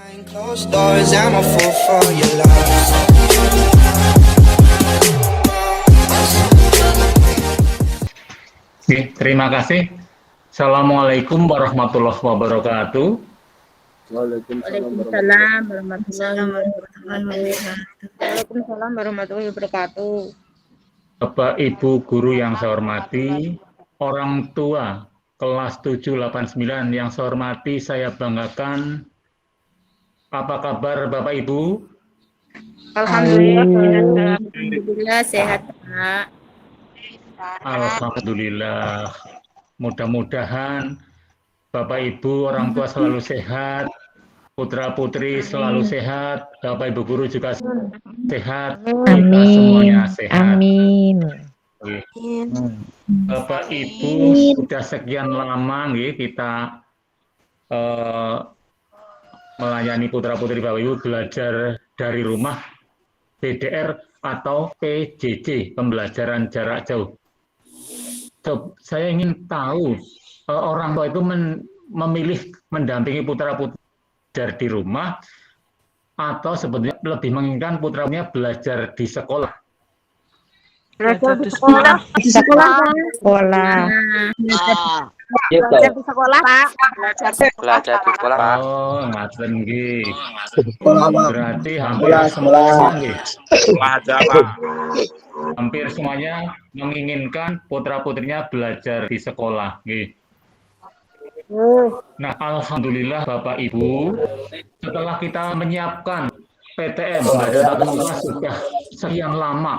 Behind closed doors, I'm a fool for your love. Oke, terima kasih. Assalamualaikum warahmatullahi wabarakatuh. Waalaikumsalam warahmatullahi wabarakatuh. Waalaikumsalam warahmatullahi wabarakatuh. Bapak Ibu guru yang saya hormati, orang tua kelas 789 yang saya hormati, saya banggakan. Apa kabar Bapak Ibu? Alhamdulillah sehat, Pak. Alhamdulillah. Mudah-mudahan Bapak Ibu orang tua selalu sehat, putra-putri selalu sehat, Bapak Ibu guru juga sehat, kita semuanya sehat. Amin. Bapak Ibu sudah sekian lama kita melayani putra-putri Bapak Ibu belajar dari rumah PDR atau PJJ, pembelajaran jarak jauh. Saya ingin tahu orang tua itu memilih mendampingi putra-putri belajar di rumah atau sebetulnya lebih menginginkan putranya belajar di sekolah. Belajar di sekolah. Sekolah. Belajar di sekolah, Pak. Belajar di sekolah, Pak. Oh, ngaten nggih. Berarti hampir semuanya nggih. Hampir semuanya menginginkan putra-putrinya belajar di sekolah nggih. Nah, alhamdulillah Bapak Ibu, setelah kita menyiapkan PTM pembelajaran tatap muka sudah sekian lama,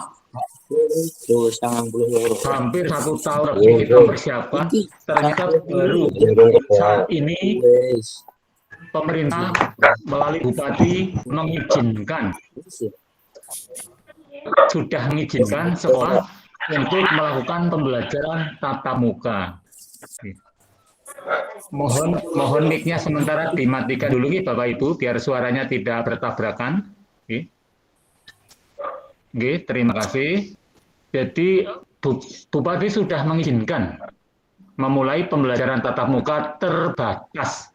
hampir 1 tahun lebih kita persiapkan, ternyata baru saat ini pemerintah melalui Bupati sudah mengizinkan sekolah untuk melakukan pembelajaran tatap muka. Mohon mic-nya sementara dimatikan dulu nih Bapak Ibu biar suaranya tidak bertabrakan. Oke, terima kasih. Jadi Bupati sudah mengizinkan memulai pembelajaran tatap muka terbatas.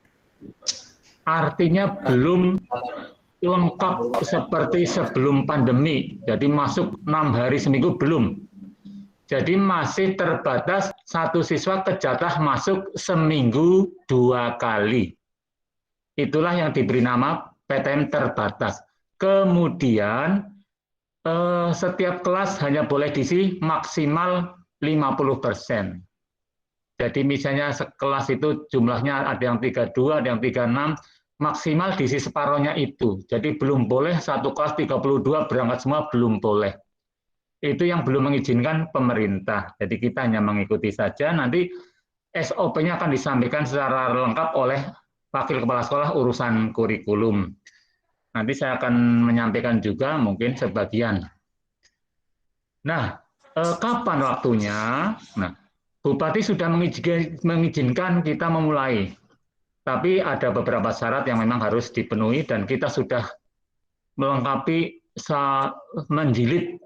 Artinya belum lengkap seperti sebelum pandemi. Jadi masuk 6 hari seminggu belum. Jadi masih terbatas satu siswa kejatah masuk seminggu 2 kali. Itulah yang diberi nama PTM terbatas. Kemudian setiap kelas hanya boleh diisi maksimal 50%. Jadi misalnya sekelas itu jumlahnya ada yang 32, ada yang 36, maksimal diisi separohnya itu. Jadi belum boleh satu kelas 32 berangkat semua, belum boleh. Itu yang belum mengizinkan pemerintah. Jadi kita hanya mengikuti saja. Nanti SOP-nya akan disampaikan secara lengkap oleh Wakil Kepala Sekolah urusan kurikulum. Nanti saya akan menyampaikan juga mungkin sebagian. Nah, kapan waktunya? Nah, Bupati sudah mengizinkan kita memulai. Tapi ada beberapa syarat yang memang harus dipenuhi dan kita sudah melengkapi menjilid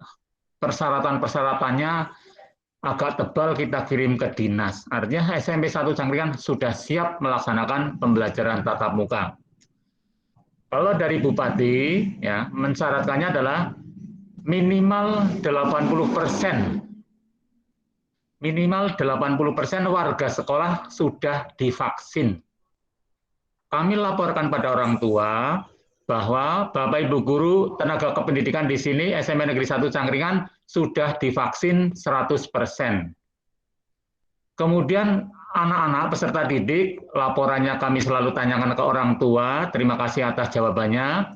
persyaratan-persyaratannya agak tebal kita kirim ke dinas. Artinya SMP 1 Cangkringan sudah siap melaksanakan pembelajaran tatap muka. Kalau dari Bupati, ya mensyaratkannya adalah minimal 80%. Minimal 80% warga sekolah sudah divaksin. Kami laporkan pada orang tua bahwa Bapak Ibu guru tenaga kependidikan di sini SMP Negeri 1 Cangkringan sudah divaksin 100%. Kemudian anak-anak peserta didik, laporannya kami selalu tanyakan ke orang tua, terima kasih atas jawabannya.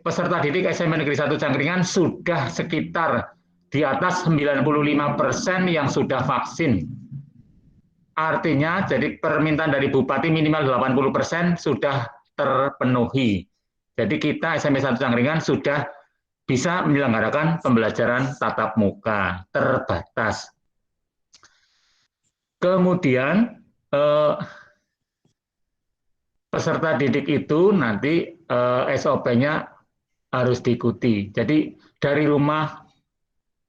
Peserta didik SMP Negeri 1 Cangkringan sudah sekitar di atas 95% yang sudah vaksin. Artinya, jadi permintaan dari Bupati minimal 80% sudah terpenuhi. Jadi kita SMP 1 Cangkringan sudah bisa menyelenggarakan pembelajaran tatap muka terbatas. Kemudian peserta didik itu nanti SOP-nya harus diikuti. Jadi dari rumah,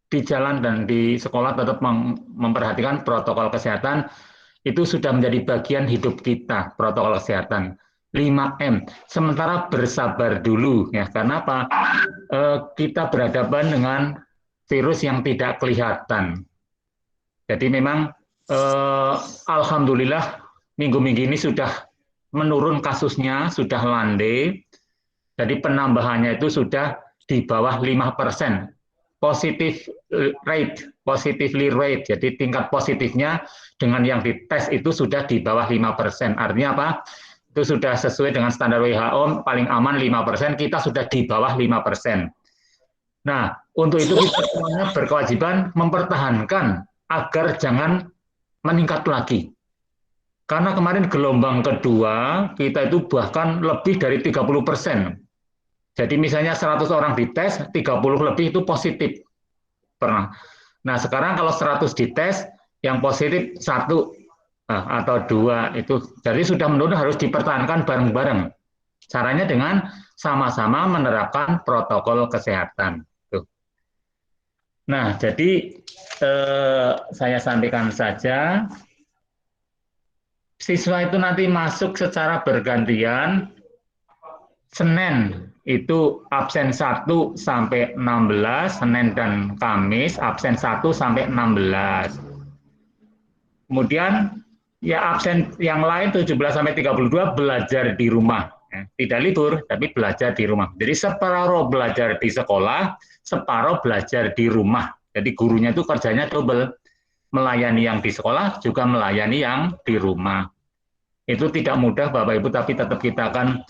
di jalan dan di sekolah tetap memperhatikan protokol kesehatan. Itu sudah menjadi bagian hidup kita, protokol kesehatan. 5M. Sementara bersabar dulu ya, karena apa? Kita berhadapan dengan virus yang tidak kelihatan. Jadi memang alhamdulillah minggu-minggu ini sudah menurun kasusnya, sudah landai. Jadi penambahannya itu sudah di bawah 5%. Positively rate, jadi tingkat positifnya dengan yang dites itu sudah di bawah 5%. Artinya apa? Itu sudah sesuai dengan standar WHO, paling aman 5%, kita sudah di bawah 5%. Nah, untuk itu kita semuanya berkewajiban mempertahankan agar jangan meningkat lagi. Karena kemarin gelombang kedua, kita itu bahkan lebih dari 30%. Jadi misalnya 100 orang dites, 30 lebih itu positif. Pernah. Nah, sekarang kalau 100 dites, yang positif 1 atau 2 itu. Jadi sudah menurut harus dipertahankan bareng-bareng. Caranya dengan sama-sama menerapkan protokol kesehatan. Tuh. Nah, jadi saya sampaikan saja, siswa itu nanti masuk secara bergantian. Senin itu absen 1 sampai 16, Senin dan Kamis absen 1 sampai 16. Kemudian ya absen yang lain 17 sampai 32 belajar di rumah. Tidak libur, tapi belajar di rumah. Jadi separuh belajar di sekolah, separuh belajar di rumah. Jadi gurunya itu kerjanya double, melayani yang di sekolah, juga melayani yang di rumah. Itu tidak mudah Bapak Ibu, tapi tetap kita akan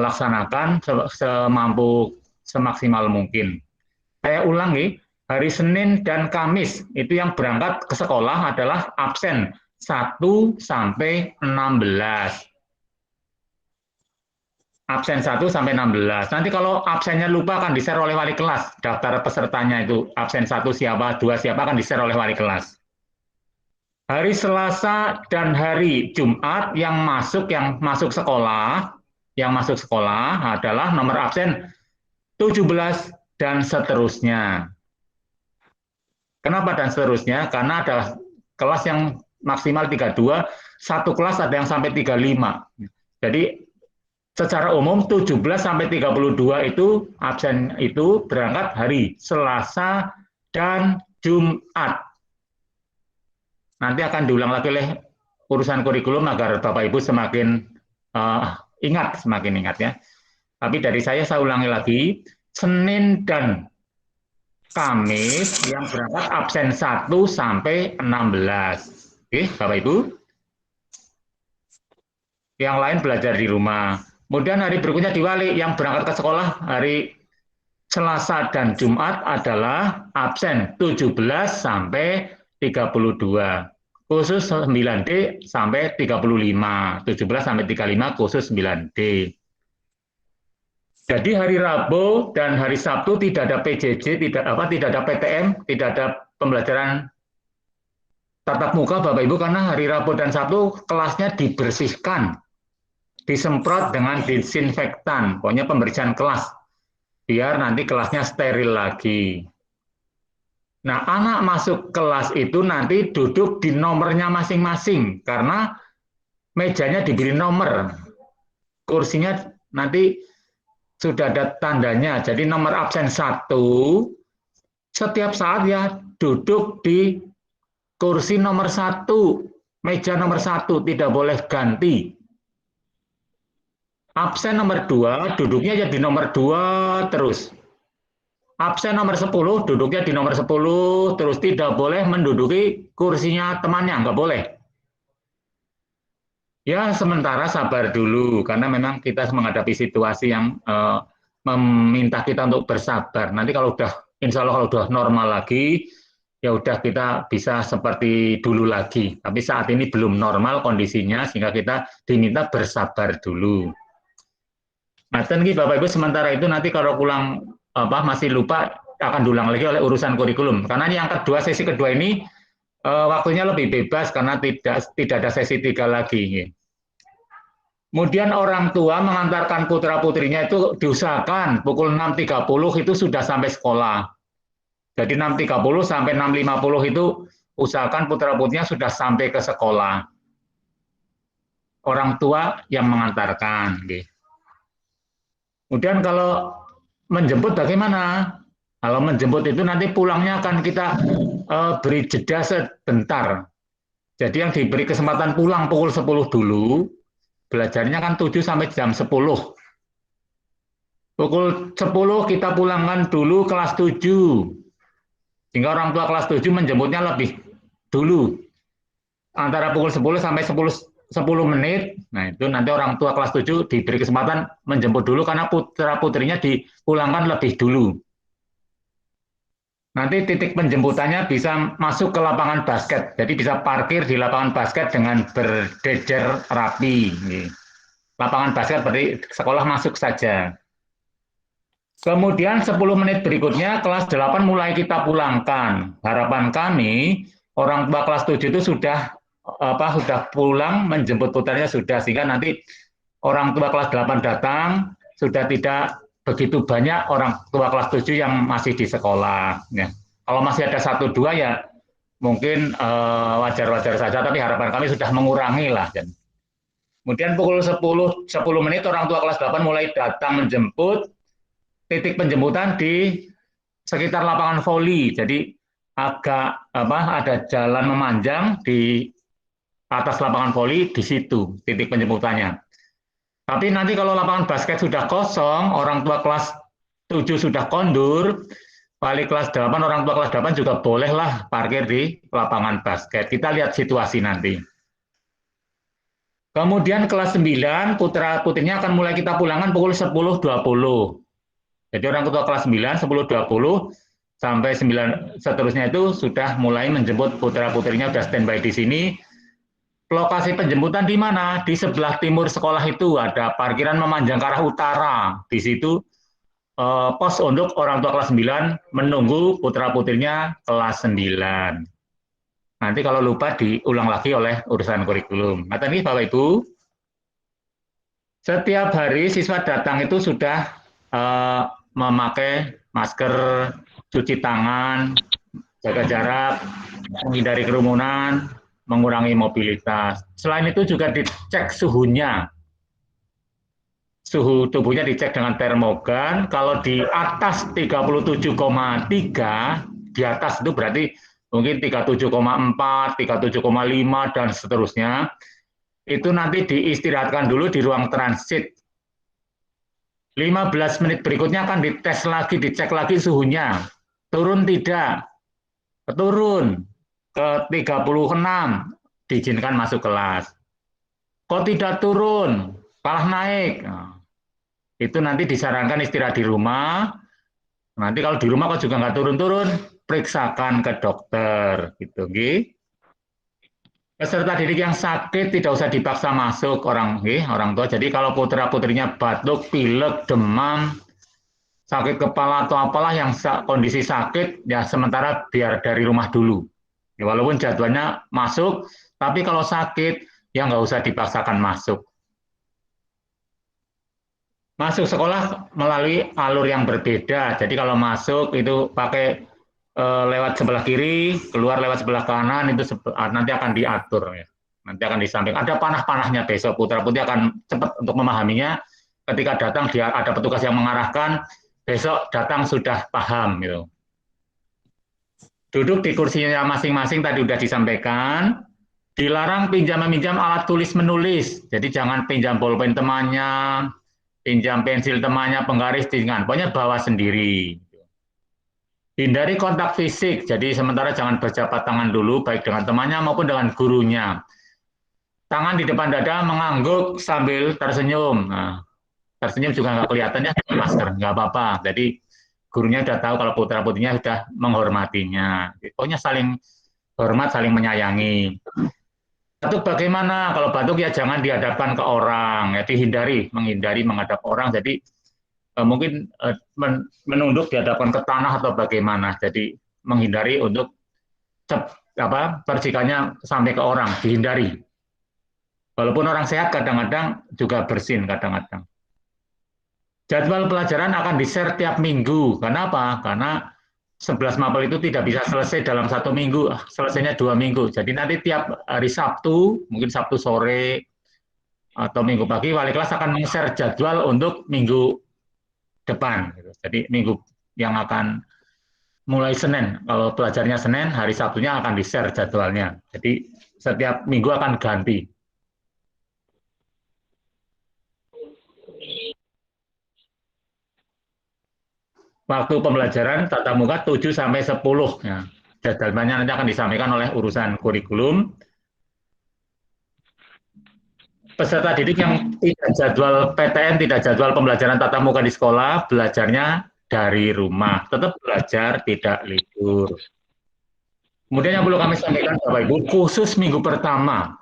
laksanakan semaksimal mungkin. Saya ulangi, hari Senin dan Kamis itu yang berangkat ke sekolah adalah absen 1 sampai 16. Absen 1 sampai 16. Nanti kalau absennya lupa akan di-share oleh wali kelas. Daftar pesertanya itu absen 1 siapa, 2 siapa akan di-share oleh wali kelas. Hari Selasa dan hari Jumat yang masuk sekolah adalah nomor absen 17 dan seterusnya. Kenapa dan seterusnya? Karena adalah kelas yang maksimal 32, satu kelas ada yang sampai 35. Jadi secara umum 17 sampai 32 itu absen itu berangkat hari Selasa dan Jumat. Nanti akan diulang lagi oleh urusan kurikulum agar Bapak Ibu semakin semakin ingat ya. Tapi dari saya ulangi lagi, Senin dan Kamis yang berangkat absen 1 sampai 16. Oke, Bapak Ibu. Yang lain belajar di rumah. Kemudian hari berikutnya diwali yang berangkat ke sekolah hari Selasa dan Jumat adalah absen 17 sampai 32. Khusus 9D sampai 35, 17 sampai 35 khusus 9D. Jadi hari Rabu dan hari Sabtu tidak ada PJJ, tidak ada PTM, tidak ada pembelajaran tatap muka Bapak Ibu, karena hari Rabu dan Sabtu kelasnya dibersihkan, disemprot dengan disinfektan, pokoknya pembersihan kelas, biar nanti kelasnya steril lagi. Nah, anak masuk kelas itu nanti duduk di nomornya masing-masing, karena mejanya diberi nomor. Kursinya nanti sudah ada tandanya, jadi nomor absen 1, setiap saat ya duduk di kursi nomor 1, meja nomor 1, tidak boleh ganti. Absen nomor 2, duduknya ya di nomor 2 terus. Absen nomor 10, duduknya di nomor 10, terus tidak boleh menduduki kursinya temannya, nggak boleh. Ya, sementara sabar dulu, karena memang kita menghadapi situasi yang meminta kita untuk bersabar. Nanti kalau insya Allah kalau udah normal lagi, ya udah kita bisa seperti dulu lagi. Tapi saat ini belum normal kondisinya, sehingga kita diminta bersabar dulu. Nah, Bapak Ibu, sementara itu nanti kalau masih lupa akan diulang lagi oleh urusan kurikulum. Karena ini yang kedua, sesi kedua ini waktunya lebih bebas karena tidak ada sesi 3 lagi. Kemudian orang tua mengantarkan putra-putrinya itu diusahakan pukul 6.30 itu sudah sampai sekolah. Jadi 6.30 sampai 6.50 itu usahakan putra-putrinya sudah sampai ke sekolah. orang tua yang mengantarkan. Kemudian kalau menjemput bagaimana? Kalau menjemput itu nanti pulangnya akan kita beri jeda sebentar. Jadi yang diberi kesempatan pulang pukul 10 dulu, belajarnya kan 7 sampai jam 10. Pukul 10 kita pulangkan dulu kelas 7. Sehingga orang tua kelas 7 menjemputnya lebih dulu. Antara pukul 10 sampai 10 menit, nah itu nanti orang tua kelas 7 diberi kesempatan menjemput dulu karena putra-putrinya dipulangkan lebih dulu. Nanti titik penjemputannya bisa masuk ke lapangan basket, jadi bisa parkir di lapangan basket dengan berjejer rapi. Lapangan basket berarti sekolah masuk saja. Kemudian 10 menit berikutnya kelas 8 mulai kita pulangkan. Harapan kami orang tua kelas 7 itu sudah pulang menjemput putranya sudah, sehingga nanti orang tua kelas 8 datang sudah tidak begitu banyak orang tua kelas 7 yang masih di sekolah. Ya. Kalau masih ada 1-2 ya mungkin wajar-wajar saja, tapi harapan kami sudah mengurangi lah. Kemudian pukul 10 menit orang tua kelas 8 mulai datang menjemput. Titik penjemputan di sekitar lapangan voli, jadi agak ada jalan memanjang di atas lapangan voli, di situ titik penjemputannya. Tapi nanti kalau lapangan basket sudah kosong, orang tua kelas 7 sudah kondur, balik kelas 8, orang tua kelas 8 juga bolehlah parkir di lapangan basket. Kita lihat situasi nanti. Kemudian kelas 9, putra-putrinya akan mulai kita pulangkan pukul 10.20. Jadi orang tua kelas 9, 10.20, sampai 9 seterusnya itu sudah mulai menjemput putra-putrinya, sudah standby di sini. Lokasi penjemputan di mana? Di sebelah timur sekolah itu ada parkiran memanjang ke arah utara. Di situ pos untuk orang tua kelas 9 menunggu putra-putrinya kelas 9. Nanti kalau lupa diulang lagi oleh urusan kurikulum. Nah, tadi Bapak Ibu, setiap hari siswa datang itu sudah memakai masker, cuci tangan, jaga jarak, menghindari kerumunan, mengurangi mobilitas. Selain itu juga dicek suhunya. Suhu tubuhnya dicek dengan termogan. Kalau di atas 37,3, di atas itu berarti mungkin 37,4, 37,5, dan seterusnya. Itu nanti diistirahatkan dulu di ruang transit. 15 menit berikutnya akan dites lagi, dicek lagi suhunya. Turun tidak? Turun ke 36, diizinkan masuk kelas. Kok tidak turun? Malah naik. Nah, itu nanti disarankan istirahat di rumah. Nanti kalau di rumah kok juga nggak turun-turun, periksakan ke dokter. Gitu, okay? Peserta didik yang sakit tidak usah dipaksa masuk orang tua. Jadi kalau putra-putrinya batuk, pilek, demam, sakit kepala atau apalah yang kondisi sakit, ya sementara biar dari rumah dulu. Ya, walaupun jadwalnya masuk, tapi kalau sakit, ya nggak usah dipaksakan masuk. Masuk sekolah melalui alur yang berbeda. Jadi kalau masuk itu pakai lewat sebelah kiri, keluar lewat sebelah kanan, itu nanti akan diatur. Ya. Nanti akan disamping. Ada panah-panahnya besok, putra-putri akan cepat untuk memahaminya. Ketika datang, dia ada petugas yang mengarahkan, besok datang sudah paham. Gitu. Duduk di kursinya masing-masing, tadi sudah disampaikan. Dilarang pinjam-meminjam alat tulis-menulis. Jadi jangan pinjam bolpen temannya, pinjam pensil temannya, penggaris, ringan. Pokoknya bawa sendiri. Hindari kontak fisik, jadi sementara jangan berjabat tangan dulu, baik dengan temannya maupun dengan gurunya. Tangan di depan dada mengangguk sambil tersenyum. Nah, tersenyum juga nggak kelihatan ya, masker, nggak apa-apa. Jadi gurunya sudah tahu kalau putra-putrinya sudah menghormatinya. Pokoknya saling hormat, saling menyayangi. Batuk bagaimana? Kalau batuk ya jangan dihadapkan ke orang, ya menghindari menghadap orang. Jadi mungkin menunduk dihadapkan ke tanah atau bagaimana. Jadi menghindari untuk percikannya sampai ke orang, dihindari. Walaupun orang sehat kadang-kadang juga bersin kadang-kadang. Jadwal pelajaran akan di-share tiap minggu. Kenapa? Karena 11 mapel itu tidak bisa selesai dalam 1 minggu, selesainya 2 minggu. Jadi nanti tiap hari Sabtu, mungkin Sabtu sore, atau minggu pagi wali kelas akan meng-share jadwal untuk minggu depan. Jadi minggu yang akan mulai Senin, kalau belajarnya Senin, hari Sabtunya akan di-share jadwalnya. Jadi setiap minggu akan ganti. Waktu pembelajaran tatap muka 7 sampai 10 ya. Jadwalnya nanti akan disampaikan oleh urusan kurikulum. Peserta didik yang tidak jadwal PTM, tidak jadwal pembelajaran tatap muka di sekolah, belajarnya dari rumah. Tetap belajar, tidak libur. Kemudian yang perlu kami sampaikan, Bapak Ibu, khusus minggu pertama.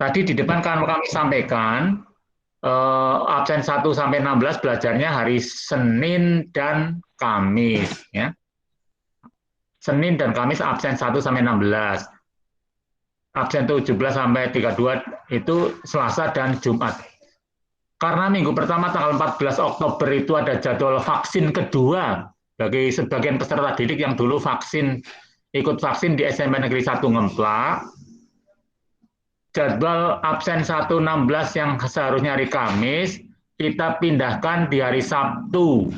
Tadi di depan kan kami sampaikan, absen 1 sampai 16 belajarnya hari Senin dan Kamis. Ya. Senin dan Kamis absen 1 sampai 16. Absen 17 sampai 32 itu Selasa dan Jumat. Karena minggu pertama tanggal 14 Oktober itu ada jadwal vaksin kedua bagi sebagian peserta didik yang dulu ikut vaksin di SMP Negeri 1 Ngemplak. Jadwal absen 1 16 yang seharusnya hari Kamis kita pindahkan di hari Sabtu.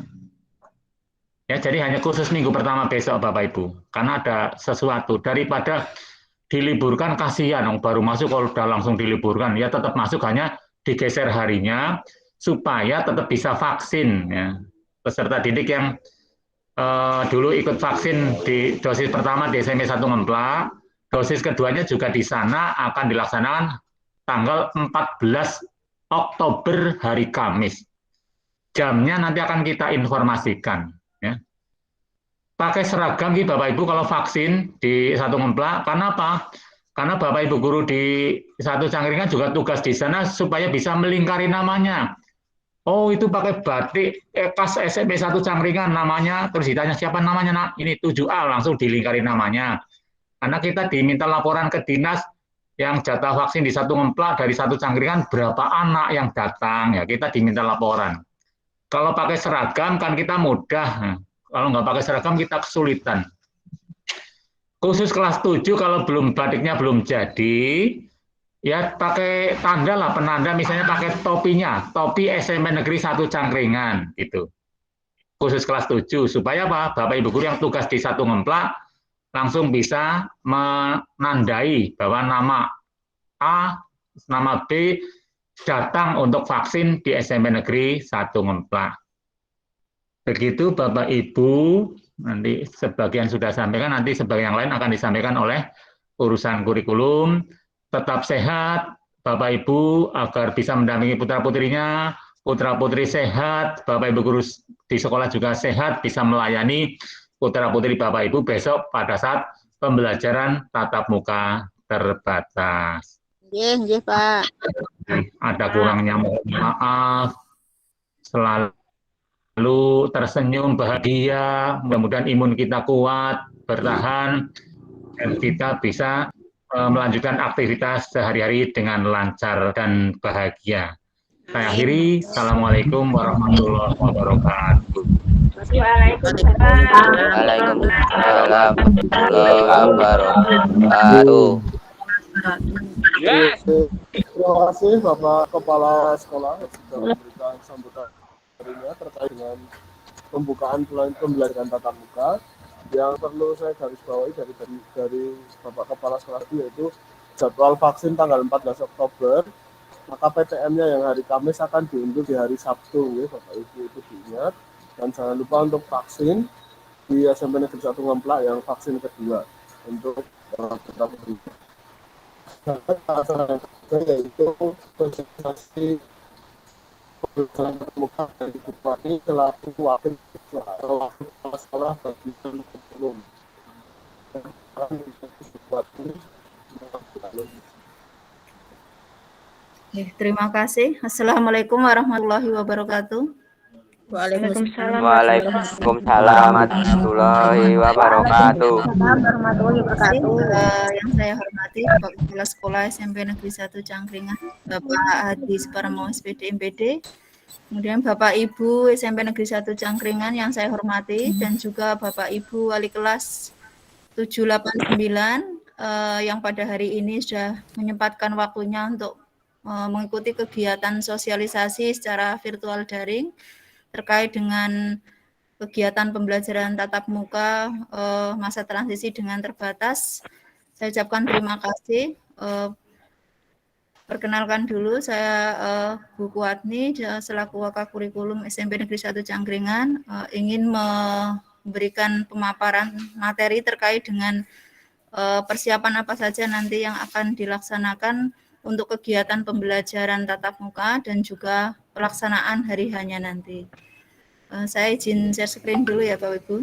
Ya, jadi hanya khusus minggu pertama besok Bapak Ibu. Karena ada sesuatu daripada diliburkan kasihan, baru masuk kalau udah langsung diliburkan, ya tetap masuk hanya digeser harinya supaya tetap bisa vaksin. Ya. Peserta didik yang dulu ikut vaksin di dosis pertama di SMP 1 Ngemplak, dosis keduanya juga di sana akan dilaksanakan tanggal 14 Oktober hari Kamis. Jamnya nanti akan kita informasikan. Ya. Pakai seragam gitu Bapak Ibu kalau vaksin di 1 Ngemplak. Karena apa? Karena Bapak Ibu guru di 1 Cangkringan juga tugas di sana supaya bisa melingkari namanya. Oh itu pakai batik kas SMP 1 Cangkringan namanya, terus ditanya siapa namanya nak? Ini 7A, langsung dilingkari namanya. Karena kita diminta laporan ke dinas yang jatah vaksin di 1 Ngemplak dari 1 Cangkringan berapa anak yang datang, ya kita diminta laporan. Kalau pakai seragam kan kita mudah. Kalau nggak pakai seragam kita kesulitan. Khusus kelas 7 kalau batiknya belum jadi, ya pakai tanda lah, penanda misalnya pakai topinya, topi SMP Negeri 1 Cangkringan gitu. Khusus kelas 7 supaya apa? Bapak Ibu guru yang tugas di 1 Ngemplak langsung bisa menandai bahwa nama A, nama B datang untuk vaksin di SMP Negeri 1 Ngemplak. Begitu Bapak Ibu, nanti sebagian sudah sampaikan, nanti sebagian yang lain akan disampaikan oleh urusan kurikulum. Tetap sehat Bapak Ibu agar bisa mendampingi putra-putrinya, putra-putri sehat, Bapak Ibu guru di sekolah juga sehat, bisa melayani putra-putri Bapak Ibu besok pada saat pembelajaran tatap muka terbatas. Nggih, Pak. Ada kurangnya mohon maaf, selalu tersenyum, bahagia, mudah-mudahan imun kita kuat, bertahan, dan kita bisa melanjutkan aktivitas sehari-hari dengan lancar dan bahagia. Saya akhiri, Assalamualaikum warahmatullahi wabarakatuh. Waalaikumsalam warahmatullahi wabarakatuh. Terima kasih Bapak Kepala Sekolah sudah memberikan sambutan harinya terkait dengan pembukaan pembelajaran tatap muka. Yang perlu saya garis bawahi dari Bapak Kepala Sekolah yaitu jadwal vaksin tanggal 14 Oktober, maka PTM-nya yang hari Kamis akan diundur di hari Sabtu, ya, Bapak Ibu itu diingat. Dan jangan lupa untuk vaksin di SMP Negeri 1 Ngemplak yang vaksin kedua untuk putra-putri. Yaitu konsentrasi pembelajaran tatap muka dari Bupati selaku wakil kepala sekolah bagi kurikulum. Terima kasih. Assalamualaikum warahmatullahi wabarakatuh. Waalaikumsalam. Waalaikumsalam warahmatullahi wabarakatuh. Warahmatullahi wabarakatuh. Yang saya hormati Bapak Kepala Sekolah SMP Negeri 1 Cangkringan, Bapak Hadi Suparmo SPD MPD, kemudian Bapak Ibu SMP Negeri 1 Cangkringan yang saya hormati, dan juga Bapak Ibu Wali Kelas 789 yang pada hari ini sudah menyempatkan waktunya untuk mengikuti kegiatan sosialisasi secara virtual daring terkait dengan kegiatan pembelajaran tatap muka masa transisi dengan terbatas. Saya ucapkan terima kasih. Perkenalkan dulu, saya Bu Kuatni selaku Wakakurikulum SMP Negeri 1 Cangkringan ingin memberikan pemaparan materi terkait dengan persiapan apa saja nanti yang akan dilaksanakan untuk kegiatan pembelajaran tatap muka dan juga pelaksanaan hari H-nya nanti. Saya izin share screen dulu ya Bapak Ibu.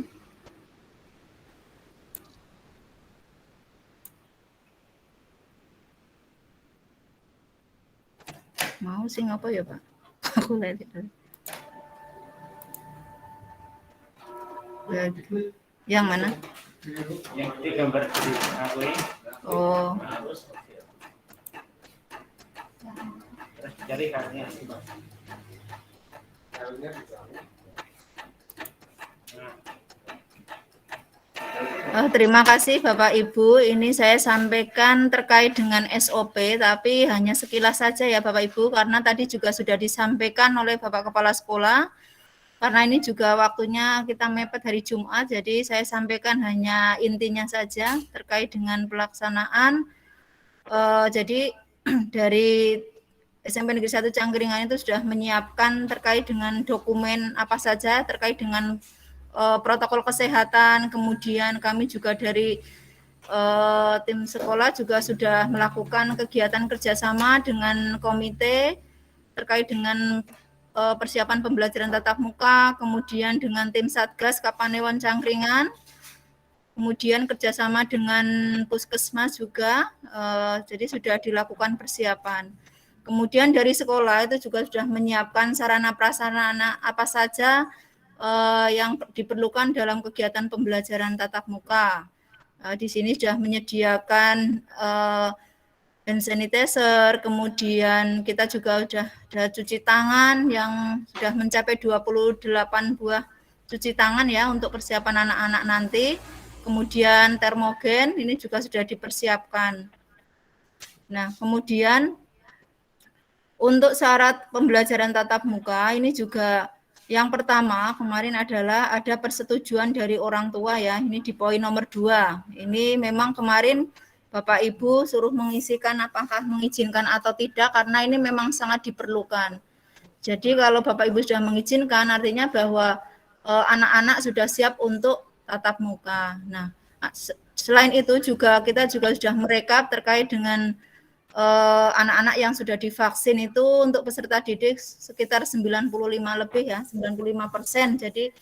Mau sih apa ya Pak? Aku lihat itu. Yang mana? Yang di gambar di aku ini. Oh. Terus cari kartunya. Terima kasih Bapak Ibu, ini saya sampaikan terkait dengan SOP, tapi hanya sekilas saja ya Bapak Ibu, karena tadi juga sudah disampaikan oleh Bapak Kepala Sekolah, karena ini juga waktunya kita mepet hari Jumat, jadi saya sampaikan hanya intinya saja terkait dengan pelaksanaan. Jadi dari SMP Negeri 1 Cangkringan itu sudah menyiapkan terkait dengan dokumen apa saja, terkait dengan protokol kesehatan, kemudian kami juga dari tim sekolah juga sudah melakukan kegiatan kerjasama dengan komite terkait dengan persiapan pembelajaran tatap muka, kemudian dengan tim Satgas Kapanewon Cangkringan, kemudian kerjasama dengan Puskesmas juga, jadi sudah dilakukan persiapan. Kemudian dari sekolah itu juga sudah menyiapkan sarana prasarana apa saja yang diperlukan dalam kegiatan pembelajaran tatap muka. Di sini sudah menyediakan hand sanitizer, kemudian kita juga sudah ada cuci tangan yang sudah mencapai 28 buah cuci tangan ya untuk persiapan anak-anak nanti. Kemudian termogen ini juga sudah dipersiapkan. Nah, kemudian untuk syarat pembelajaran tatap muka ini juga yang pertama kemarin adalah ada persetujuan dari orang tua ya, ini di poin nomor 2. Ini memang kemarin Bapak Ibu suruh mengisikan apakah mengizinkan atau tidak karena ini memang sangat diperlukan. Jadi kalau Bapak Ibu sudah mengizinkan artinya bahwa anak-anak sudah siap untuk tatap muka. Nah, selain itu juga kita juga sudah merekap terkait dengan anak-anak yang sudah divaksin itu untuk peserta didik sekitar 95 lebih ya, 95%. Jadi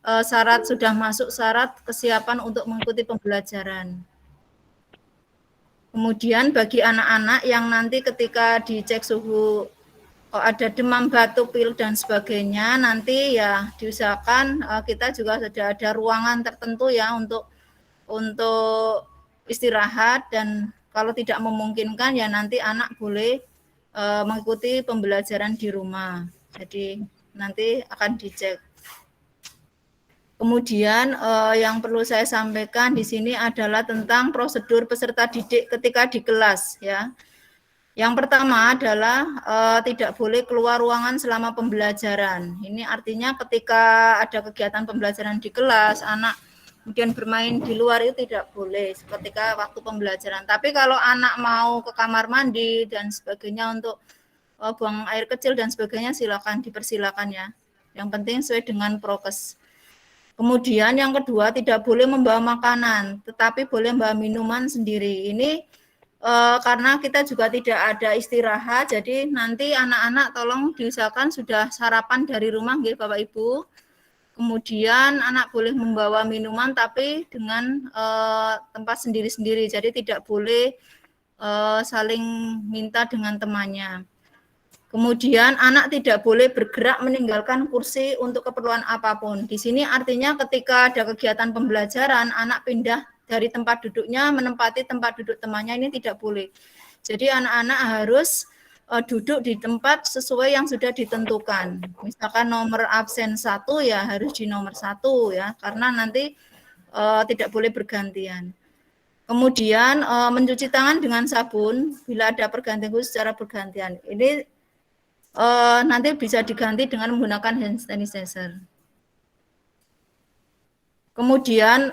syarat sudah masuk syarat kesiapan untuk mengikuti pembelajaran. Kemudian bagi anak-anak yang nanti ketika dicek suhu ada demam, batuk, pilek dan sebagainya, nanti ya diusahakan kita juga sudah ada ruangan tertentu ya untuk istirahat, dan kalau tidak memungkinkan ya nanti anak boleh mengikuti pembelajaran di rumah. Jadi nanti akan dicek. Kemudian yang perlu saya sampaikan di sini adalah tentang prosedur peserta didik ketika di kelas ya. Yang pertama adalah tidak boleh keluar ruangan selama pembelajaran. Ini artinya ketika ada kegiatan pembelajaran di kelas, anak kemudian bermain di luar itu tidak boleh ketika waktu pembelajaran. Tapi kalau anak mau ke kamar mandi dan sebagainya untuk buang air kecil dan sebagainya silakan, dipersilakan ya. Yang penting sesuai dengan prokes. Kemudian yang kedua tidak boleh membawa makanan, tetapi boleh membawa minuman sendiri. Ini karena kita juga tidak ada istirahat, jadi nanti anak-anak tolong diusahakan sudah sarapan dari rumah, nggih Bapak Ibu. Kemudian anak boleh membawa minuman tapi dengan tempat sendiri-sendiri, jadi tidak boleh saling minta dengan temannya. Kemudian anak tidak boleh bergerak meninggalkan kursi untuk keperluan apapun. Di sini artinya ketika ada kegiatan pembelajaran, anak pindah dari tempat duduknya menempati tempat duduk temannya, ini tidak boleh. Jadi anak-anak harus duduk di tempat sesuai yang sudah ditentukan. Misalkan nomor absen 1 ya harus di nomor 1 ya, karena nanti tidak boleh bergantian. Kemudian mencuci tangan dengan sabun bila ada pergantian khusus secara bergantian. Ini nanti bisa diganti dengan menggunakan hand sanitizer. Kemudian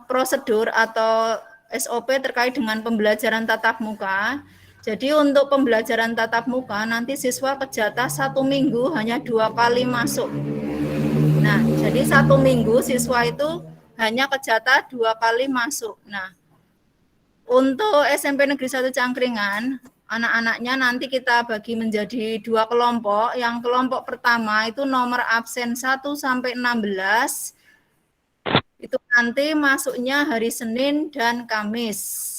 prosedur atau SOP terkait dengan pembelajaran tatap muka. Jadi untuk pembelajaran tatap muka nanti siswa kejatah 1 minggu hanya 2 kali masuk. Nah, jadi 1 minggu siswa itu hanya kejatah 2 kali masuk. Nah, untuk SMP Negeri 1 Cangkringan, anak-anaknya nanti kita bagi menjadi 2 kelompok. Yang kelompok pertama itu nomor absen 1 sampai 16. Itu nanti masuknya hari Senin dan Kamis.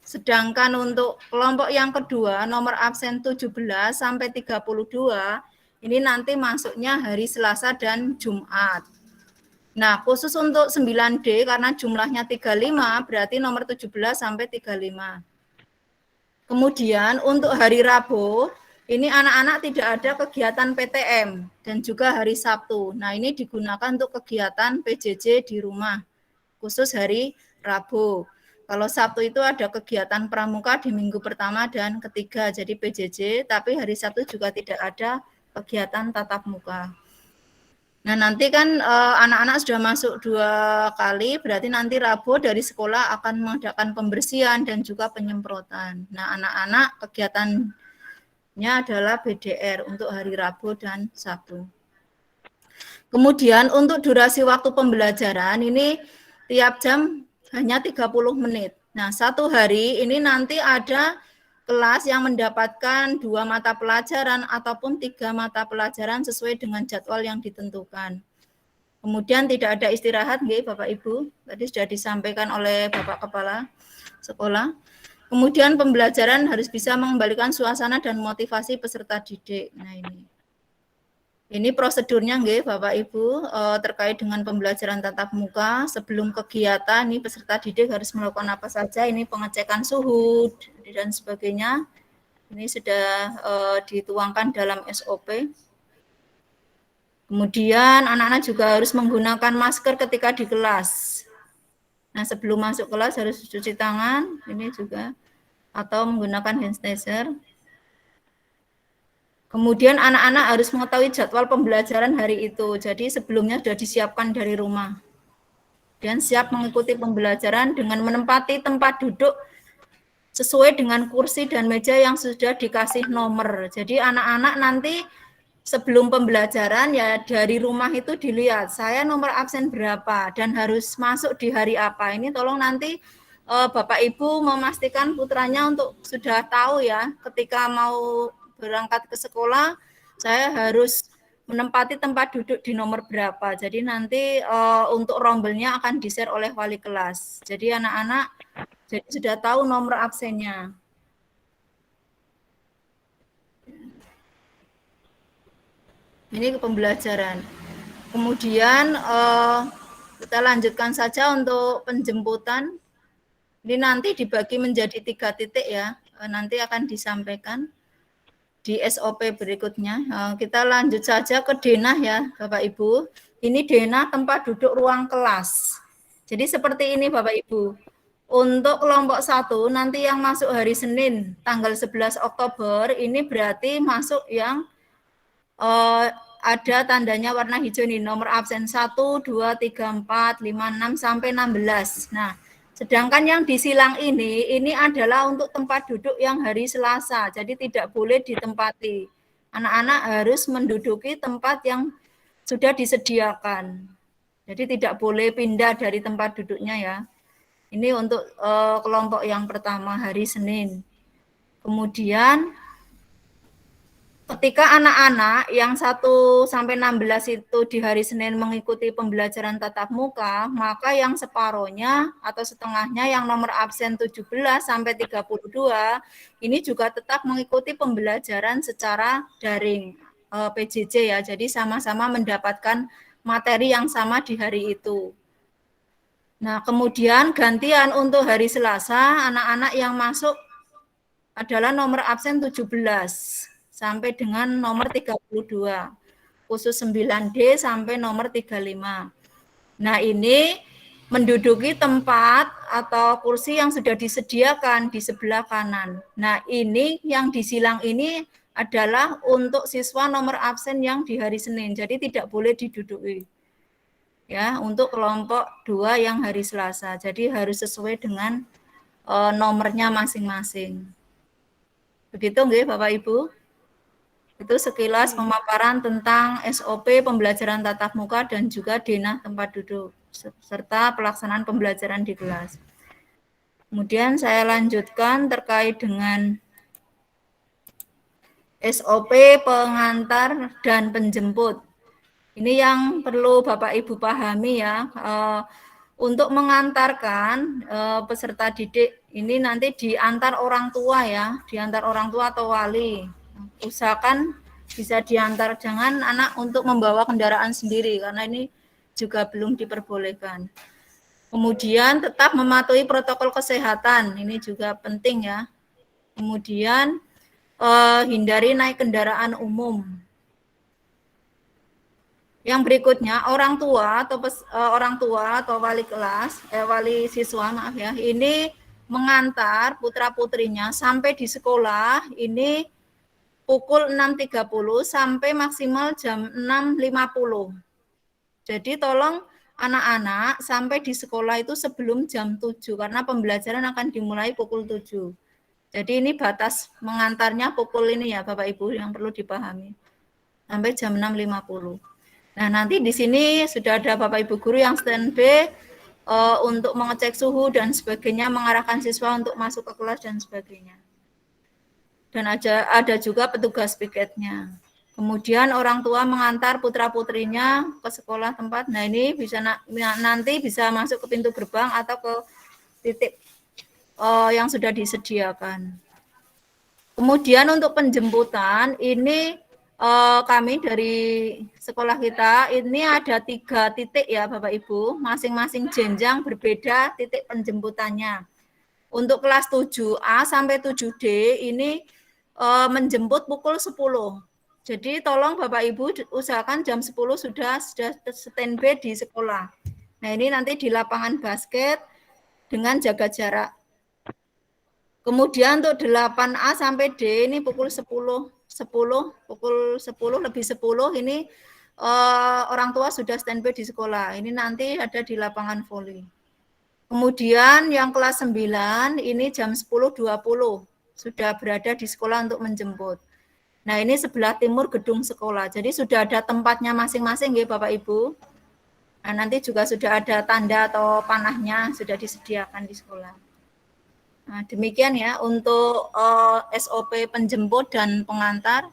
Sedangkan untuk kelompok yang kedua, nomor absen 17 sampai 32, ini nanti masuknya hari Selasa dan Jumat. Nah, khusus untuk 9D karena jumlahnya 35, berarti nomor 17 sampai 35. Kemudian untuk hari Rabu, ini anak-anak tidak ada kegiatan PTM dan juga hari Sabtu. Nah, ini digunakan untuk kegiatan PJJ di rumah, khusus hari Rabu. Kalau Sabtu itu ada kegiatan pramuka di minggu pertama dan ketiga, jadi PJJ, tapi hari Sabtu juga tidak ada kegiatan tatap muka. Nah, nanti kan anak-anak sudah masuk 2 kali, berarti nanti Rabu dari sekolah akan mengadakan pembersihan dan juga penyemprotan. Nah, anak-anak kegiatannya adalah BDR untuk hari Rabu dan Sabtu. Kemudian untuk durasi waktu pembelajaran ini tiap jam hanya 30 menit. Nah, 1 hari ini nanti ada kelas yang mendapatkan 2 mata pelajaran ataupun 3 mata pelajaran sesuai dengan jadwal yang ditentukan. Kemudian tidak ada istirahat, Bapak Ibu. Tadi sudah disampaikan oleh Bapak Kepala Sekolah. Kemudian pembelajaran harus bisa mengembalikan suasana dan motivasi peserta didik. Nah, ini prosedurnya Bapak Ibu terkait dengan pembelajaran tatap muka. Sebelum kegiatan ini peserta didik harus melakukan apa saja, ini pengecekan suhu dan sebagainya. Ini sudah dituangkan dalam SOP. Kemudian anak-anak juga harus menggunakan masker ketika di kelas. Nah, sebelum masuk kelas harus cuci tangan, ini juga, atau menggunakan hand sanitizer. Kemudian anak-anak harus mengetahui jadwal pembelajaran hari itu. Jadi sebelumnya sudah disiapkan dari rumah. Dan siap mengikuti pembelajaran dengan menempati tempat duduk sesuai dengan kursi dan meja yang sudah dikasih nomor. Jadi anak-anak nanti sebelum pembelajaran ya dari rumah itu dilihat, saya nomor absen berapa dan harus masuk di hari apa. Ini tolong nanti Bapak Ibu memastikan putranya untuk sudah tahu ya ketika mau berangkat ke sekolah, saya harus menempati tempat duduk di nomor berapa. Jadi nanti untuk rombelnya akan di-share oleh wali kelas. Jadi anak-anak jadi sudah tahu nomor absennya. Ini pembelajaran. Kemudian kita lanjutkan saja untuk penjemputan. Ini nanti dibagi menjadi 3 titik ya. Nanti akan disampaikan di SOP berikutnya. Kita lanjut saja ke denah ya Bapak Ibu. Ini denah tempat duduk ruang kelas. Jadi seperti ini Bapak Ibu. Untuk kelompok 1 nanti yang masuk hari Senin tanggal 11 Oktober ini berarti masuk yang ada tandanya warna hijau nih, nomor absen 1, 2, 3, 4, 5, 6 sampai 16. Nah, sedangkan yang disilang ini adalah untuk tempat duduk yang hari Selasa, jadi tidak boleh ditempati. Anak-anak harus menduduki tempat yang sudah disediakan. Jadi tidak boleh pindah dari tempat duduknya ya. Ini untuk kelompok yang pertama hari Senin. Kemudian ketika anak-anak yang 1 sampai 16 itu di hari Senin mengikuti pembelajaran tatap muka, maka yang separohnya atau setengahnya yang nomor absen 17 sampai 32 ini juga tetap mengikuti pembelajaran secara daring PJJ ya. Jadi sama-sama mendapatkan materi yang sama di hari itu. Nah, kemudian gantian untuk hari Selasa, anak-anak yang masuk adalah nomor absen 17 sampai dengan nomor 32, khusus 9D sampai nomor 35. Nah, ini menduduki tempat atau kursi yang sudah disediakan di sebelah kanan. Nah, ini yang disilang ini adalah untuk siswa nomor absen yang di hari Senin. Jadi tidak boleh diduduki. Ya, untuk kelompok 2 yang hari Selasa. Jadi harus sesuai dengan nomornya masing-masing. Begitu nggih Bapak Ibu? Itu sekilas pemaparan tentang SOP pembelajaran tatap muka dan juga denah tempat duduk serta pelaksanaan pembelajaran di kelas. Kemudian saya lanjutkan terkait dengan SOP pengantar dan penjemput. Ini yang perlu Bapak Ibu pahami ya. Untuk mengantarkan peserta didik ini nanti diantar orang tua ya, diantar orang tua atau wali. Usahakan bisa diantar, jangan anak untuk membawa kendaraan sendiri karena ini juga belum diperbolehkan. Kemudian tetap mematuhi protokol kesehatan, ini juga penting ya. Kemudian hindari naik kendaraan umum. Yang berikutnya orang tua atau wali kelas, wali siswa maaf ya, ini mengantar putra putrinya sampai di sekolah ini pukul 6.30 sampai maksimal jam 6.50. Jadi tolong anak-anak sampai di sekolah itu sebelum jam 7 karena pembelajaran akan dimulai pukul 7. Jadi ini batas mengantarnya pukul ini ya Bapak Ibu yang perlu dipahami. Sampai jam 6.50. Nah, nanti di sini sudah ada Bapak Ibu guru yang standby untuk mengecek suhu dan sebagainya, mengarahkan siswa untuk masuk ke kelas dan sebagainya. Dan ada juga petugas piketnya. Kemudian orang tua mengantar putra-putrinya ke sekolah tempat. Nah, ini bisa nanti bisa masuk ke pintu gerbang atau ke titik yang sudah disediakan. Kemudian untuk penjemputan, ini kami dari sekolah kita, ini ada 3 titik ya Bapak Ibu, masing-masing jenjang berbeda titik penjemputannya. Untuk kelas 7A sampai 7D ini menjemput pukul 10. Jadi tolong Bapak Ibu usahakan jam 10 sudah standby di sekolah. Nah, ini nanti di lapangan basket dengan jaga jarak. Kemudian untuk 8A sampai D ini pukul 10 pukul 10 lebih 10 ini orang tua sudah standby di sekolah. Ini nanti ada di lapangan voli. Kemudian yang kelas 9 ini jam 10.20 sudah berada di sekolah untuk menjemput. Nah, ini sebelah timur gedung sekolah. Jadi sudah ada tempatnya masing-masing ya Bapak Ibu. Nah, nanti juga sudah ada tanda atau panahnya sudah disediakan di sekolah. Nah, demikian ya untuk SOP penjemput dan pengantar.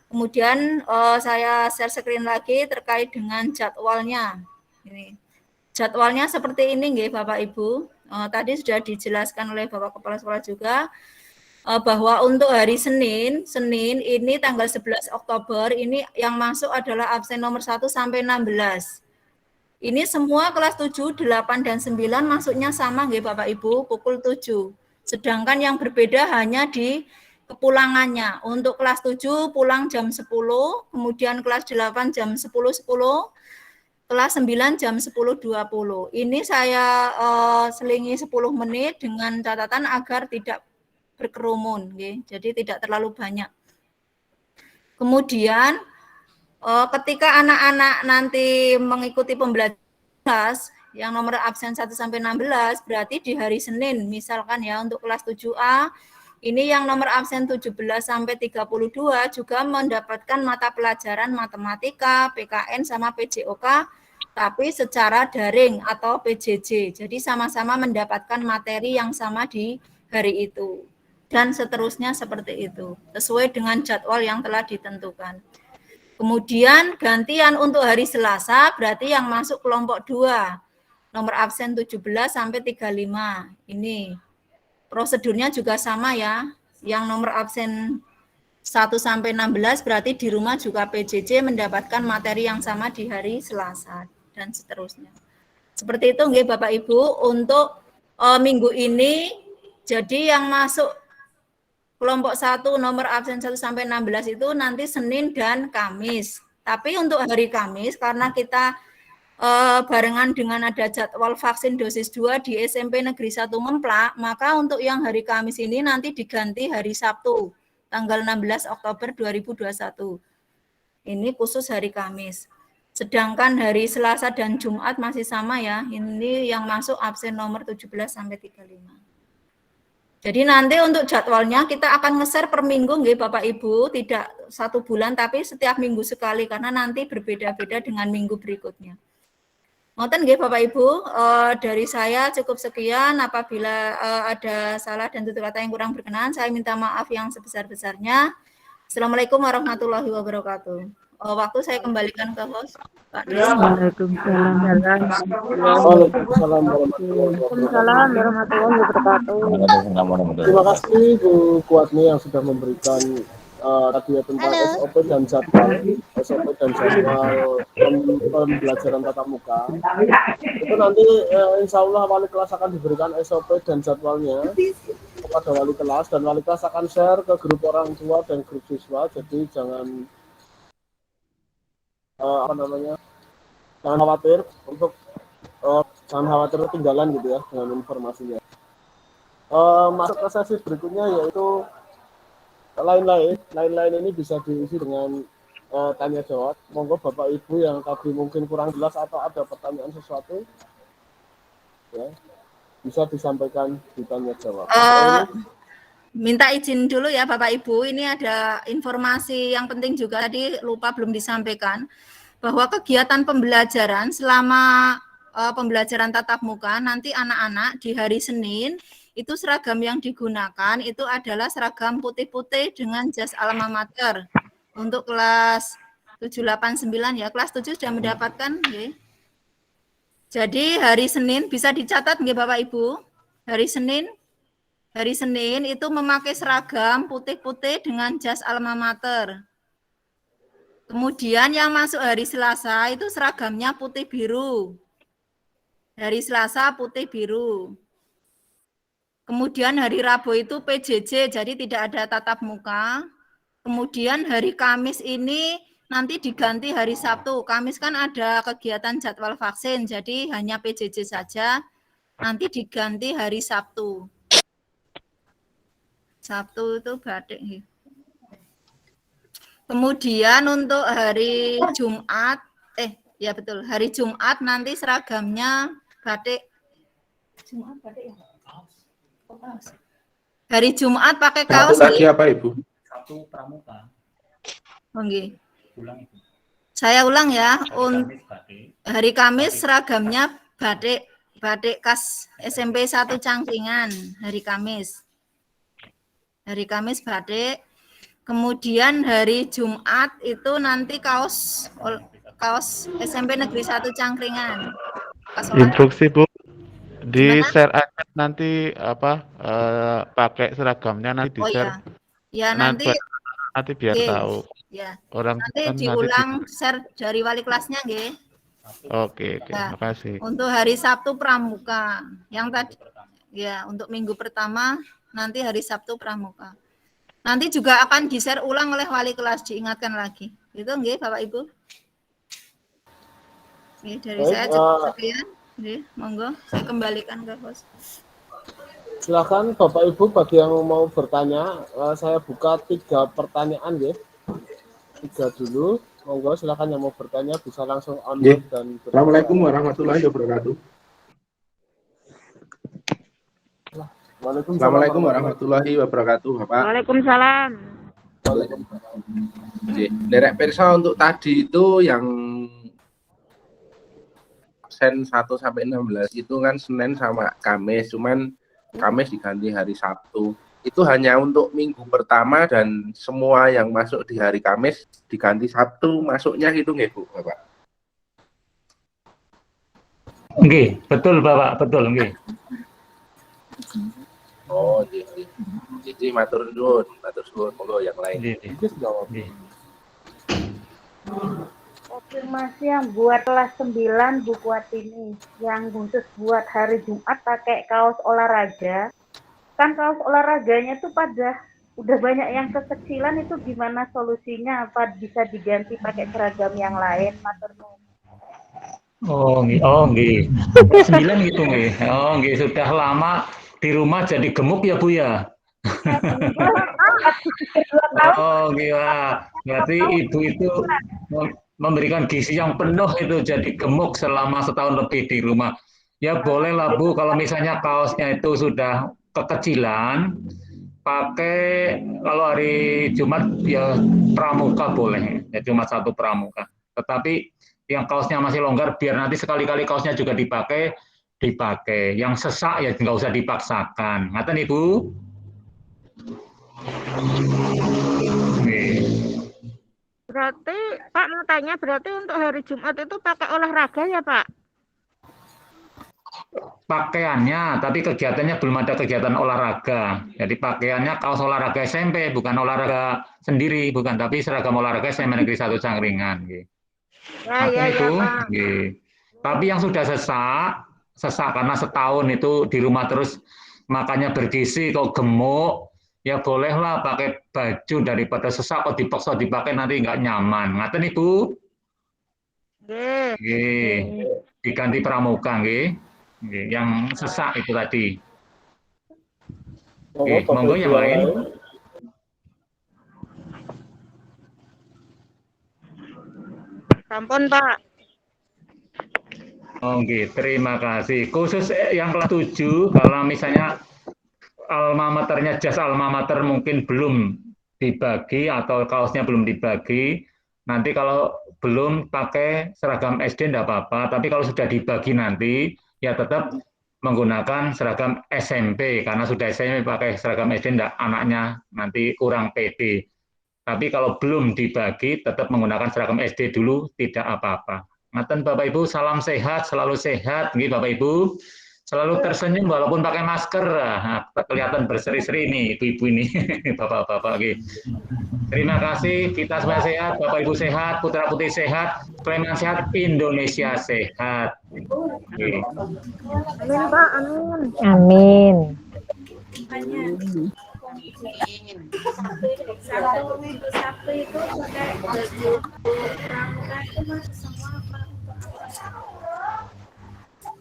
Kemudian saya share screen lagi terkait dengan jadwalnya. Ini jadwalnya seperti ini nggih Bapak Ibu. Tadi sudah dijelaskan oleh Bapak Kepala Sekolah juga bahwa untuk hari Senin ini tanggal 11 Oktober ini yang masuk adalah absen nomor 1 sampai 16. Ini semua kelas 7, 8 dan 9 masuknya sama nggih Bapak Ibu pukul 7. Sedangkan yang berbeda hanya di kepulangannya. Untuk kelas 7 pulang jam 10, kemudian kelas 8 jam 10.10, kelas 9 jam 10.20. Ini saya selingi 10 menit dengan catatan agar tidak berkerumun, jadi tidak terlalu banyak. Kemudian ketika anak-anak nanti mengikuti pembelajaran kelas yang nomor absen 1 sampai 16, berarti di hari Senin misalkan ya untuk kelas 7A ini yang nomor absen 17 sampai 32 juga mendapatkan mata pelajaran matematika, PKN sama PJOK tapi secara daring atau PJJ. Jadi sama-sama mendapatkan materi yang sama di hari itu. Dan seterusnya seperti itu, sesuai dengan jadwal yang telah ditentukan. Kemudian gantian untuk hari Selasa, berarti yang masuk kelompok 2, nomor absen 17 sampai 35. Ini prosedurnya juga sama ya, yang nomor absen 1 sampai 16 berarti di rumah juga PJJ mendapatkan materi yang sama di hari Selasa, dan seterusnya. Seperti itu nggih Bapak Ibu, untuk minggu ini, jadi yang masuk kelompok 1 nomor absen 1 sampai 16 itu nanti Senin dan Kamis. Tapi untuk hari Kamis karena kita barengan dengan ada jadwal vaksin dosis 2 di SMP Negeri 1 Ngemplak, maka untuk yang hari Kamis ini nanti diganti hari Sabtu, tanggal 16 Oktober 2021. Ini khusus hari Kamis. Sedangkan hari Selasa dan Jumat masih sama ya. Ini yang masuk absen nomor 17 sampai 35. Jadi nanti untuk jadwalnya kita akan nge-share per minggu nggih Bapak Ibu, tidak 1 bulan tapi setiap minggu sekali karena nanti berbeda-beda dengan minggu berikutnya. Ngoten nggih Bapak Ibu, dari saya cukup sekian. Apabila ada salah dan tutur kata yang kurang berkenan, saya minta maaf yang sebesar-besarnya. Assalamualaikum warahmatullahi wabarakatuh. Waktu saya kembalikan ke host, Pak Desi. Waalaikumsalam warahmatullahi wabarakatuh. Terima kasih Bu Kuatmi yang sudah memberikan tadi tentang SOP dan jadwal pembelajaran tatap muka. Itu nanti insya Allah wali kelas akan diberikan SOP dan jadwalnya kepada wali kelas, dan wali kelas akan share ke grup orang tua dan grup siswa. Jadi jangan jangan khawatir untuk jangan khawatir ketinggalan gitu ya dengan informasinya. Masuk ke sesi berikutnya, yaitu lain-lain ini bisa diisi dengan tanya jawab. Monggo Bapak Ibu yang tadi mungkin kurang jelas atau ada pertanyaan sesuatu ya, bisa disampaikan di tanya jawab. Minta izin dulu ya Bapak Ibu, ini ada informasi yang penting juga tadi lupa belum disampaikan, bahwa kegiatan pembelajaran selama pembelajaran tatap muka nanti anak-anak di hari Senin itu seragam yang digunakan itu adalah seragam putih-putih dengan jas alma mater untuk kelas 789 ya, kelas 7 sudah mendapatkan ya. Jadi hari Senin bisa dicatat nggih Bapak Ibu, hari Senin itu memakai seragam putih-putih dengan jas alma mater. Kemudian yang masuk hari Selasa itu seragamnya putih biru. Hari Selasa putih biru. Kemudian hari Rabu itu PJJ, jadi tidak ada tatap muka. Kemudian hari Kamis ini nanti diganti hari Sabtu. Kamis kan ada kegiatan jadwal vaksin, jadi hanya PJJ saja. Nanti diganti hari Sabtu. Sabtu itu batik. Kemudian untuk hari Jumat, ya betul, hari Jumat nanti seragamnya batik. Jumat batik ya? Hari Jumat pakai kaos. Lagi apa Ibu? Sabtu pramuka. Oke. Ulang itu. Saya ulang ya. Hari Kamis seragamnya batik khas SMP 1 Cangkringan hari Kamis. Hari Kamis batik. Kemudian hari Jumat itu nanti kaos SMP Negeri 1 Cangkringan. Instruksi Bu, di share aja nanti pakai seragamnya nanti di share. Ya nanti biar tahu. Ya. Orang nanti diulang share dari wali kelasnya nggih. Oke, nah, terima kasih. Untuk hari Sabtu pramuka. Yang tadi ya untuk minggu pertama nanti hari Sabtu pramuka. Nanti juga akan di-share ulang oleh wali kelas, diingatkan lagi. Itu nggih Bapak Ibu. Oke, dari saya cukup sekian. Nggih, monggo saya kembalikan ke host. Silakan Bapak Ibu bagi yang mau bertanya, saya buka 3 pertanyaan nggih. 3 dulu. Monggo silakan yang mau bertanya bisa langsung unmute dan bertanya. Assalamualaikum warahmatullahi wabarakatuh. Assalamualaikum warahmatullahi wabarakatuh, Bapak. Waalaikumsalam. Derek persa untuk tadi itu yang absen 1 sampai 16 itu kan Senin sama Kamis, cuman Kamis diganti hari Sabtu. Itu hanya untuk minggu pertama dan semua yang masuk di hari Kamis diganti Sabtu masuknya gitu nggih Bu, Bapak? Nggih, betul Bapak, betul nggih. Oh, jadi matur nuwun, monggo yang lain. Konfirmasi yang buat kelas 9 Bu Kuatini, yang khusus buat hari Jumat pakai kaos olahraga. Kan kaos olahraganya tuh udah banyak yang kekecilan, itu gimana solusinya? Apa bisa diganti pakai seragam yang lain? Matur nuwun. Oh, nggih. 9 gitu nggih. Oh, nggih sudah lama di rumah jadi gemuk ya Bu ya? Oh, gila. Berarti ibu itu memberikan gizi yang penuh itu jadi gemuk selama setahun lebih di rumah. Ya boleh lah Bu, kalau misalnya kaosnya itu sudah kekecilan, pakai kalau hari Jumat ya pramuka boleh, ya cuma satu pramuka. Tetapi yang kaosnya masih longgar, biar nanti sekali-kali kaosnya juga dipakai, dipakai. Yang sesak ya nggak usah dipaksakan. Ngaten Ibu? Berarti Pak mau tanya, berarti untuk hari Jumat itu pakai olahraga ya Pak? Pakaiannya, tapi kegiatannya belum ada kegiatan olahraga. Jadi pakaiannya kaos olahraga SMP, bukan olahraga sendiri, bukan, tapi seragam olahraga SMP Negeri 1 Cangkringan. Ya, itu, Pak. tapi yang sudah sesak karena setahun itu di rumah terus makannya bergizi, kok gemuk, ya bolehlah pakai baju daripada sesak, kok dipaksa dipakai nanti nggak nyaman. Ngaten Ibu? Diganti pramuka, yang sesak itu tadi. Monggo yang lain. Sampun Pak. Oke, terima kasih. Khusus yang kelas 7, kalau misalnya alma maternya jas alma mater mungkin belum dibagi atau kaosnya belum dibagi, nanti kalau belum pakai seragam SD tidak apa-apa, tapi kalau sudah dibagi nanti, ya tetap menggunakan seragam SMP, karena sudah SMP pakai seragam SD, enggak, anaknya nanti kurang pede. Tapi kalau belum dibagi, tetap menggunakan seragam SD dulu, tidak apa-apa. Ngaten Bapak Ibu, salam sehat, selalu sehat, Bapak Ibu. Selalu tersenyum walaupun pakai masker. Nah, kelihatan berseri-seri ini, ibu-ibu ini, bapak-bapak. Terima kasih, kita semua sehat, Bapak Ibu sehat, putra-putri sehat, Sleman sehat, Indonesia sehat. Amin Pak, amin. Amin. Sabtu itu pakai baju pramuka itu semua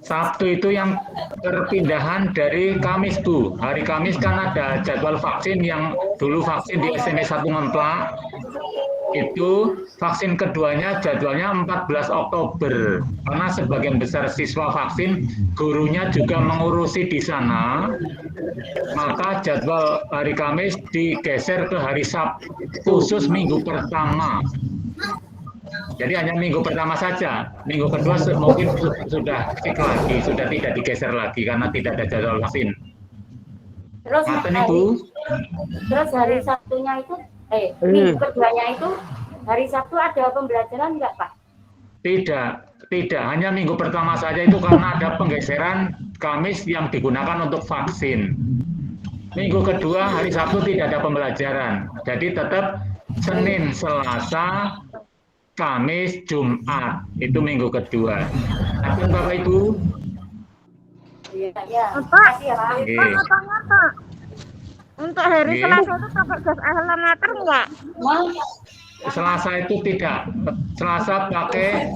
Sabtu itu yang perpindahan dari Kamis, Bu. Hari Kamis kan ada jadwal vaksin yang dulu vaksin di SMP 1 Ngemplak. Itu vaksin keduanya jadwalnya 14 Oktober. Karena sebagian besar siswa vaksin, gurunya juga mengurusi di sana. Maka jadwal hari Kamis digeser ke hari Sabtu, khusus minggu pertama. Jadi hanya minggu pertama saja, minggu kedua mungkin sudah fix lagi, sudah tidak digeser lagi karena tidak ada jadwal vaksin. Terus terus hari Sabtunya itu, minggu keduanya itu hari Sabtu ada pembelajaran enggak Pak? Tidak, hanya minggu pertama saja itu karena ada penggeseran Kamis yang digunakan untuk vaksin. Minggu kedua hari Sabtu tidak ada pembelajaran, jadi tetap Senin, Selasa, Kamis, Jumat, itu minggu kedua. Akan Bapak Ibu? Pak, Pak. Untuk hari Selasa itu pakai jas alma mater enggak? Selasa itu tidak. Selasa pakai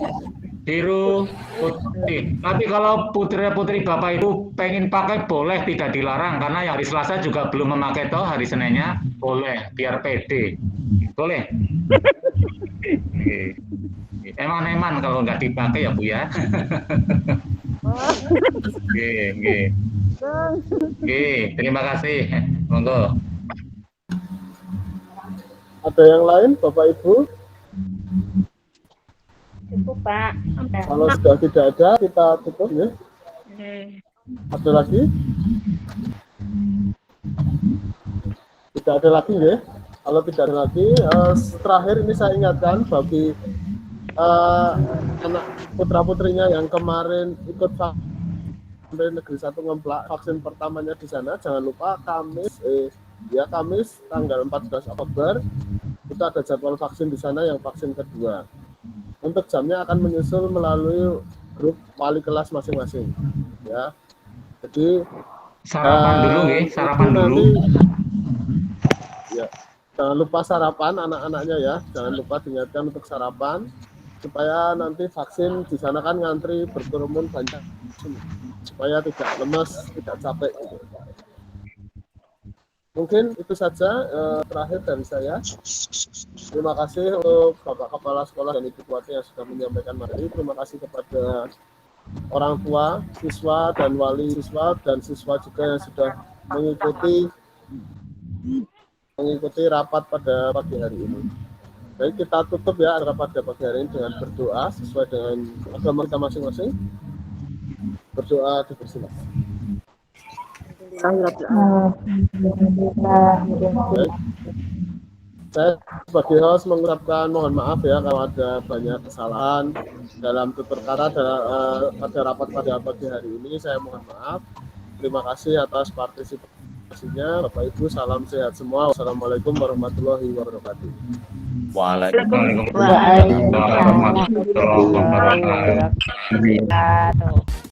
biru putih. Tapi kalau putri-putri Bapak Ibu pengen pakai boleh, tidak dilarang. Karena hari Selasa juga belum memakai toh, hari Seninnya boleh, biar pede. Boleh. Eman-eman kalau nggak dipakai ya Bu ya. Terima kasih. Monggo. Ada yang lain Bapak Ibu? Cukup Pak. Kalau sudah tidak ada, kita tutup ya. Ada lagi? Tidak ada lagi ya. Kalau tidak ada lagi, terakhir ini saya ingatkan bagi anak putra-putrinya yang kemarin ikut vaksin Negeri 1 Ngemplak, vaksin pertamanya di sana, jangan lupa Kamis tanggal 14 Oktober itu ada jadwal vaksin di sana yang vaksin kedua. Untuk jamnya akan menyusul melalui grup wali kelas masing-masing. Ya, jadi sarapan dulu, sarapan dulu. Ya, jangan lupa sarapan anak-anaknya ya, jangan lupa diingatkan untuk sarapan. supaya nanti vaksin di sana kan ngantri berkerumun banyak, supaya tidak lemas, tidak capek. Mungkin itu saja terakhir dari saya. Terima kasih untuk Bapak Kepala Sekolah dan Ibu Bupati yang sudah menyampaikan materi. Terima kasih kepada orang tua, siswa dan wali siswa dan siswa juga yang sudah mengikuti rapat pada pagi hari ini. Baik, kita tutup ya rapat pada pagi hari ini dengan berdoa sesuai dengan agama kita masing-masing. Berdoa dipersilakan. Baik. Saya sebagai host mengucapkan mohon maaf ya kalau ada banyak kesalahan dalam perkara pada rapat pada pagi hari ini. Saya mohon maaf. Terima kasih atas partisipasinya. Bapak Ibu, salam sehat semua. Wassalamualaikum warahmatullahi wabarakatuh. Waalaikumsalam warahmatullahi wabarakatuh.